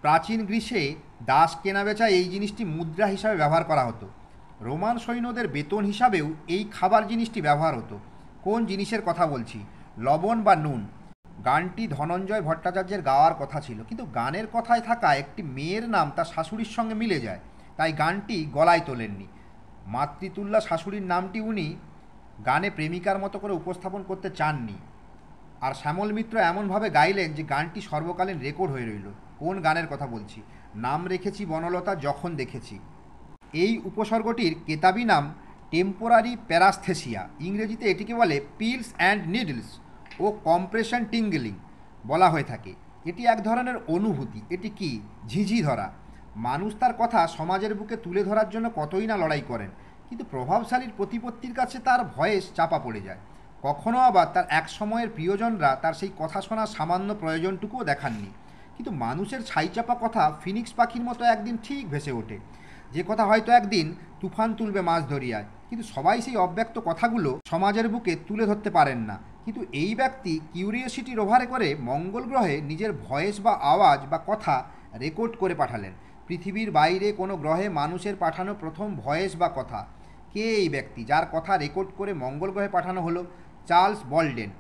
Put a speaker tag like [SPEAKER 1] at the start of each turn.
[SPEAKER 1] প্রাচীন গ্রীসে দাস কেনাবেচা এই জিনিসটি মুদ্রা হিসাবে ব্যবহার করা হতো। রোমান সৈন্যদের বেতন হিসাবেও এই খাবার জিনিসটি ব্যবহার হতো। কোন জিনিসের কথা বলছি? লবণ বা নুন। গানটি ধনঞ্জয় ভট্টাচার্যের গাওয়ার কথা ছিল, কিন্তু গানের কথায় থাকা একটি মেয়ের নাম তার শাশুড়ির সঙ্গে মিলে যায়, তাই গানটি গলায় তোলেননি। মাতৃতুল্যা শাশুড়ির নামটি উনি গানে প্রেমিকার মতো করে উপস্থাপন করতে চাননি। আর শ্যামল মিত্র এমনভাবে গাইলেন যে গানটি সর্বকালীন রেকর্ড হয়ে রইল। কোন গানের কথা বলছি? নাম রেখেছি বনলতা যখন দেখেছি। এই উপসর্গটির কেতাবি নাম টেম্পোরারি প্যারাস্থেসিয়া। ইংরেজিতে এটিকে বলে পিলস অ্যান্ড নিডলস ও কম্প্রেশন টিঙ্গলিং বলা হয়ে থাকে। এটি এক ধরনের অনুভূতি। এটি কি? ঝিঝি ধরা। মানুষ তার কথা সমাজের বুকে তুলে ধরার জন্য কতই না লড়াই করেন, কিন্তু প্রভাবশালীর প্রতিপত্তির কাছে তার ভয়েস চাপা পড়ে যায়। কখনো আবার তার এক সময়ের প্রিয়জনরা তার সেই কথা শোনার সামান্য প্রয়োজনটুকুও দেখাননি। কিন্তু মানুষের ছাইচাপা কথা ফিনিক্স পাখির মতো একদিন ঠিক ভেসে ওঠে, যে কথা হয়তো একদিন তুফান তুলবে মাছ ধরিয়ায়। কিন্তু সবাই সেই অব্যক্ত কথাগুলো সমাজের বুকে তুলে ধরতে পারেন না। কিন্তু এই ব্যক্তি কিউরিওসিটি রোভারে করে মঙ্গল গ্রহে নিজের ভয়েস বা আওয়াজ বা কথা রেকর্ড করে পাঠালেন। পৃথিবীর বাইরে কোনো গ্রহে মানুষের পাঠানো প্রথম ভয়েস বা কথা। কে এই ব্যক্তি যার কথা রেকর্ড করে মঙ্গল গ্রহে পাঠানো হলো? চার্লস বলডেন।